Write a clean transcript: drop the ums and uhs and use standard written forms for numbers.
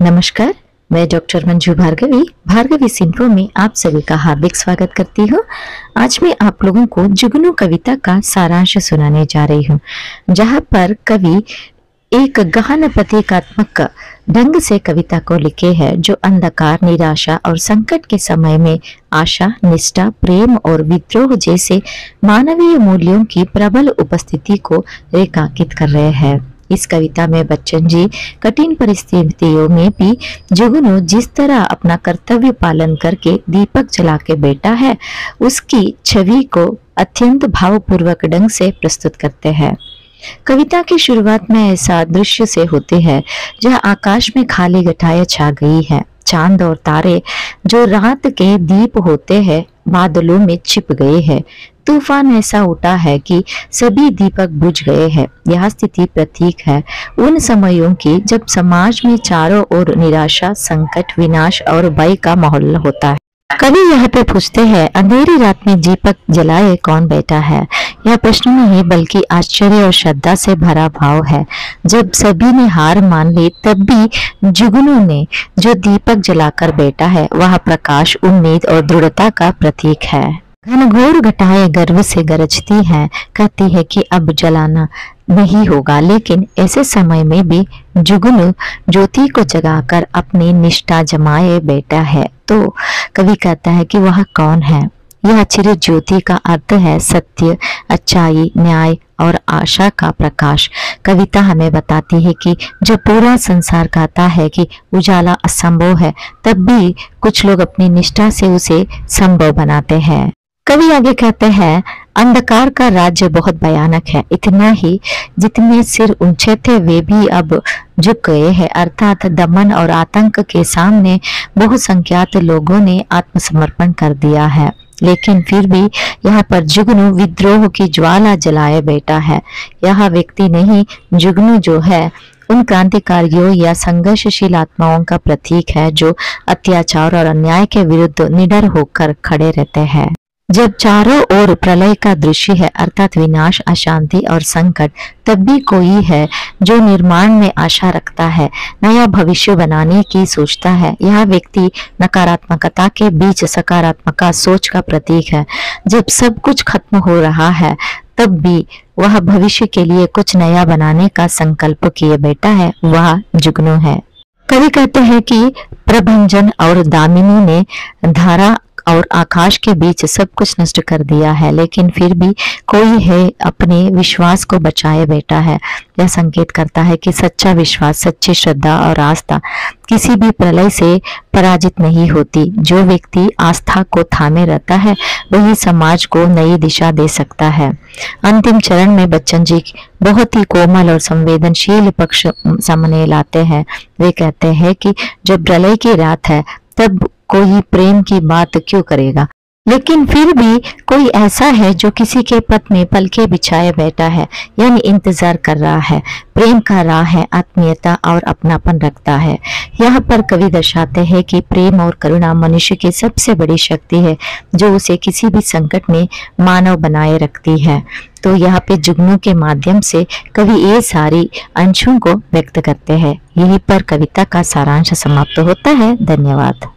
नमस्कार, मैं डॉक्टर मंजू भार्गवी सिंप्रो में आप सभी का हार्दिक स्वागत करती हूँ। आज मैं आप लोगों को जुगनू कविता का सारांश सुनाने जा रही हूँ, जहाँ पर कवि एक गहन प्रतीकात्मक ढंग से कविता को लिखे हैं, जो अंधकार, निराशा और संकट के समय में आशा, निष्ठा, प्रेम और विद्रोह जैसे मानवीय मूल्यों की प्रबल उपस्थिति को रेखांकित कर रहे हैं। इस कविता में बच्चन जी कठिन परिस्थितियों में भी जुगनू जिस तरह अपना कर्तव्य पालन करके दीपक जला के बैठा है, उसकी छवि को अत्यंत भावपूर्वक ढंग से प्रस्तुत करते हैं। कविता की शुरुआत में ऐसा दृश्य से होते हैं जहाँ आकाश में खाली घटाएं छा गई है। चांद और तारे जो रात के दीप होते हैं, बादलों में छिप गए हैं। तूफान ऐसा उठा है कि सभी दीपक बुझ गए हैं। यह स्थिति प्रतीक है उन समयों की जब समाज में चारों ओर निराशा, संकट, विनाश और भय का माहौल होता है। कवि यहाँ पे पूछते हैं, अंधेरी रात में दीपक जलाए कौन बैठा है? यह प्रश्न नहीं बल्कि आश्चर्य और श्रद्धा से भरा भाव है। जब सभी ने हार मान ली, तब भी जुगनू ने जो दीपक जलाकर बैठा है, वह प्रकाश, उम्मीद और दृढ़ता का प्रतीक है। घनघोर घटाएं गर्व से गरजती हैं, कहती है कि अब जलाना नहीं होगा, लेकिन ऐसे समय में भी जुगनू ज्योति को जगाकर अपनी निष्ठा जमाए बैठा है। तो कवि कहता है कि वह कौन है? यह चिर ज्योति का अर्थ है सत्य, अच्छाई, न्याय और आशा का प्रकाश। कविता हमें बताती है कि जब पूरा संसार कहता है कि उजाला असंभव है, तब भी कुछ लोग अपनी निष्ठा से उसे संभव बनाते हैं। कवि आगे कहते हैं, अंधकार का राज्य बहुत भयानक है। इतना ही जितने सिर ऊंचे थे वे भी अब झुक गए हैं, अर्थात दमन और आतंक के सामने बहुसंख्यात लोगों ने आत्मसमर्पण कर दिया है। लेकिन फिर भी यहाँ पर जुगनू विद्रोह की ज्वाला जलाए बैठा है। यह व्यक्ति नहीं, जुगनू जो है उन क्रांतिकारियों या संघर्षशील आत्माओं का प्रतीक है जो अत्याचार और अन्याय के विरुद्ध निडर होकर खड़े रहते हैं। जब चारों ओर प्रलय का दृश्य है, अर्थात विनाश, अशांति और संकट, तब भी कोई है जो निर्माण में आशा रखता है, नया भविष्य बनाने की सोचता है। यह व्यक्ति नकारात्मकता के बीच सकारात्मक सोच का प्रतीक है। जब सब कुछ खत्म हो रहा है, तब भी वह भविष्य के लिए कुछ नया बनाने का संकल्प किए बैठा है। वह जुगनू है। कवि कहते हैं कि प्रभंजन और दामिनी ने धारा और आकाश के बीच सब कुछ नष्ट कर दिया है, लेकिन फिर भी कोई है अपने विश्वास को बचाए बैठा है। यह संकेत करता है कि सच्चा विश्वास, सच्ची श्रद्धा और आस्था किसी भी प्रलय से पराजित नहीं होती। जो व्यक्ति आस्था को थामे रहता है, वही समाज को नई दिशा दे सकता है। अंतिम चरण में बच्चन जी बहुत ही कोमल और संवेदनशील पक्ष सामने लाते हैं। वे कहते हैं कि जब प्रलय की रात है, तब कोई प्रेम की बात क्यों करेगा, लेकिन फिर भी कोई ऐसा है जो किसी के पथ में पलके बिछाए बैठा है, यानी इंतजार कर रहा है। प्रेम का राह है, आत्मीयता और अपनापन रखता है। यहाँ पर कवि दर्शाते हैं कि प्रेम और करुणा मनुष्य की सबसे बड़ी शक्ति है, जो उसे किसी भी संकट में मानव बनाए रखती है। तो यहाँ पे जुगनू के माध्यम से कवि ये सारी अंशों को व्यक्त करते हैं। यहीं पर कविता का सारांश समाप्त होता है। धन्यवाद।